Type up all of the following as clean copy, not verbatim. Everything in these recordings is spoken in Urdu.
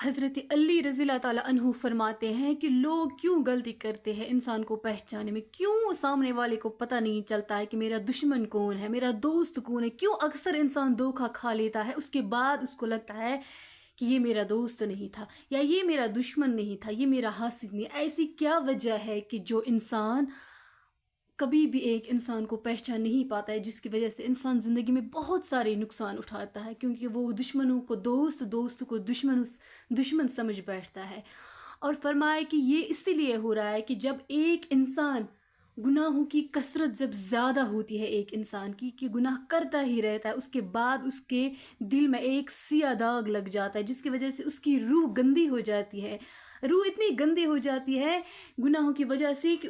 حضرت علی رضی اللہ تعالیٰ عنہ فرماتے ہیں کہ لوگ کیوں غلطی کرتے ہیں انسان کو پہچانے میں، کیوں سامنے والے کو پتہ نہیں چلتا ہے کہ میرا دشمن کون ہے، میرا دوست کون ہے، کیوں اکثر انسان دھوکہ کھا لیتا ہے، اس کے بعد اس کو لگتا ہے کہ یہ میرا دوست نہیں تھا یا یہ میرا دشمن نہیں تھا، یہ میرا حاسد نہیں۔ ایسی کیا وجہ ہے کہ جو انسان کبھی بھی ایک انسان کو پہچان نہیں پاتا ہے، جس کی وجہ سے انسان زندگی میں بہت سارے نقصان اٹھاتا ہے، کیونکہ وہ دشمنوں کو دوست، دوست کو دشمن سمجھ بیٹھتا ہے۔ اور فرمایا کہ یہ اسی لیے ہو رہا ہے کہ جب ایک انسان گناہوں کی کثرت جب زیادہ ہوتی ہے ایک انسان کی، کہ گناہ کرتا ہی رہتا ہے، اس کے بعد اس کے دل میں ایک سیاہ داغ لگ جاتا ہے، جس کی وجہ سے اس کی روح گندی ہو جاتی ہے۔ روح اتنی گندی ہو جاتی ہے گناہوں کی وجہ سے کہ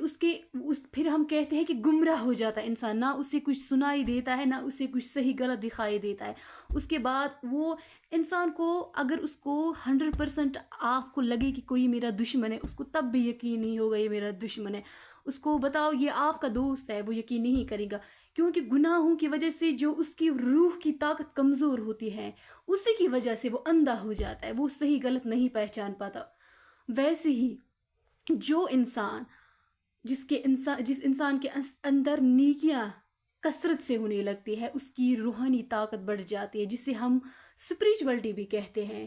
پھر ہم کہتے ہیں کہ گمراہ ہو جاتا ہے انسان، نہ اسے کچھ سنائی دیتا ہے، نہ اسے کچھ صحیح غلط دکھائی دیتا ہے۔ اس کے بعد وہ انسان کو، اگر اس کو 100% آپ کو لگے کہ کوئی میرا دشمن ہے، اس کو تب بھی یقین نہیں ہوگا یہ میرا دشمن ہے۔ اس کو بتاؤ یہ آپ کا دوست ہے، وہ یقین نہیں کرے گا، کیونکہ گناہوں کی وجہ سے جو اس کی روح کی طاقت کمزور ہوتی ہے، اسی کی وجہ سے وہ اندھا ہو جاتا ہے، وہ صحیح غلط نہیں پہچان پاتا۔ ویسے ہی جو انسان جس انسان کے اندر نیکیاں کثرت سے ہونے لگتی ہے، اس کی روحانی طاقت بڑھ جاتی ہے، جسے ہم اسپریچولیٹی بھی کہتے ہیں۔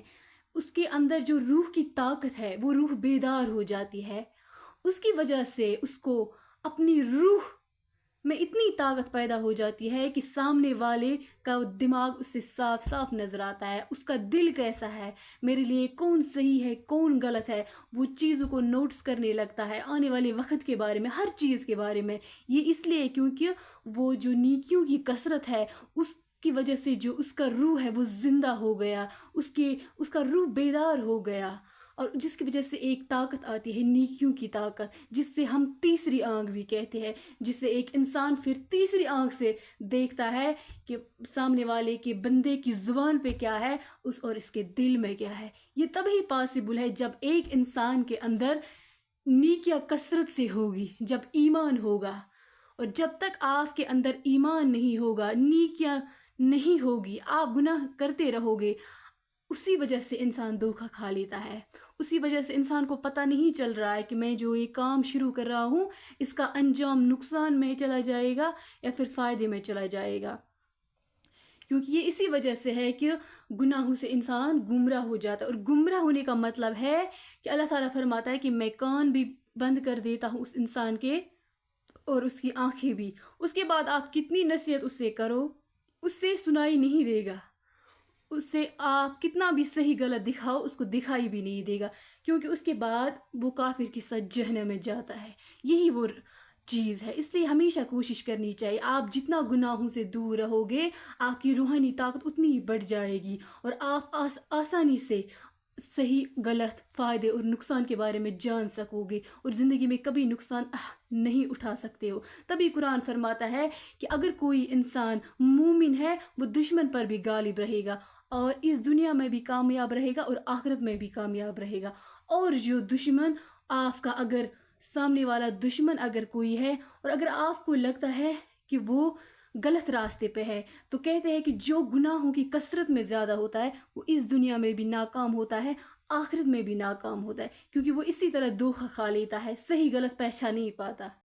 اس کے اندر جو روح کی طاقت ہے، وہ روح بیدار ہو جاتی ہے، اس کی وجہ سے اس کو اپنی روح میں اتنی طاقت پیدا ہو جاتی ہے کہ سامنے والے کا دماغ اس سے صاف صاف نظر آتا ہے، اس کا دل کیسا ہے، میرے لیے کون صحیح ہے کون غلط ہے، وہ چیزوں کو نوٹس کرنے لگتا ہے، آنے والے وقت کے بارے میں، ہر چیز کے بارے میں۔ یہ اس لیے کیونکہ وہ جو نیکیوں کی کثرت ہے، اس کی وجہ سے جو اس کا روح ہے وہ زندہ ہو گیا، اس کا روح بیدار ہو گیا، اور جس کی وجہ سے ایک طاقت آتی ہے نیکیوں کی طاقت، جس سے ہم تیسری آنکھ بھی کہتے ہیں، جس سے ایک انسان پھر تیسری آنکھ سے دیکھتا ہے کہ سامنے والے کے بندے کی زبان پہ کیا ہے اور اس کے دل میں کیا ہے۔ یہ تبھی پاسبل ہے جب ایک انسان کے اندر نیکیاں کثرت سے ہوگی، جب ایمان ہوگا، اور جب تک آپ کے اندر ایمان نہیں ہوگا، نیکیاں نہیں ہوگی، آپ گناہ کرتے رہو گے، اسی وجہ سے انسان دھوکہ کھا لیتا ہے، اسی وجہ سے انسان کو پتہ نہیں چل رہا ہے کہ میں جو یہ کام شروع کر رہا ہوں، اس کا انجام نقصان میں چلا جائے گا یا پھر فائدے میں چلا جائے گا۔ کیونکہ یہ اسی وجہ سے ہے کہ گناہوں سے انسان گمراہ ہو جاتا ہے، اور گمراہ ہونے کا مطلب ہے کہ اللہ تعالیٰ فرماتا ہے کہ میں کان بھی بند کر دیتا ہوں اس انسان کے اور اس کی آنکھیں بھی۔ اس کے بعد آپ کتنی نصیحت اس سے کرو، اس سے سنائی نہیں دے گا، اس سے آپ کتنا بھی صحیح غلط دکھاؤ، اس کو دکھائی بھی نہیں دے گا، کیونکہ اس کے بعد وہ کافر کے ساتھ جہنم میں جاتا ہے۔ یہی وہ چیز ہے، اس لیے ہمیشہ کوشش کرنی چاہیے، آپ جتنا گناہوں سے دور رہو گے، آپ کی روحانی طاقت اتنی ہی بڑھ جائے گی، اور آپ آسانی سے صحیح غلط فائدے اور نقصان کے بارے میں جان سکو گے، اور زندگی میں کبھی نقصان نہیں اٹھا سکتے ہو۔ تبھی قرآن فرماتا ہے کہ اگر کوئی انسان مومن ہے، وہ دشمن پر بھی غالب رہے گا، اور اس دنیا میں بھی کامیاب رہے گا اور آخرت میں بھی کامیاب رہے گا۔ اور جو دشمن آپ کا، اگر سامنے والا دشمن اگر کوئی ہے، اور اگر آپ کو لگتا ہے کہ وہ غلط راستے پہ ہے، تو کہتے ہیں کہ جو گناہوں کی کثرت میں زیادہ ہوتا ہے، وہ اس دنیا میں بھی ناکام ہوتا ہے، آخرت میں بھی ناکام ہوتا ہے، کیونکہ وہ اسی طرح دھوکہ کھا لیتا ہے، صحیح غلط پہچان نہیں پاتا۔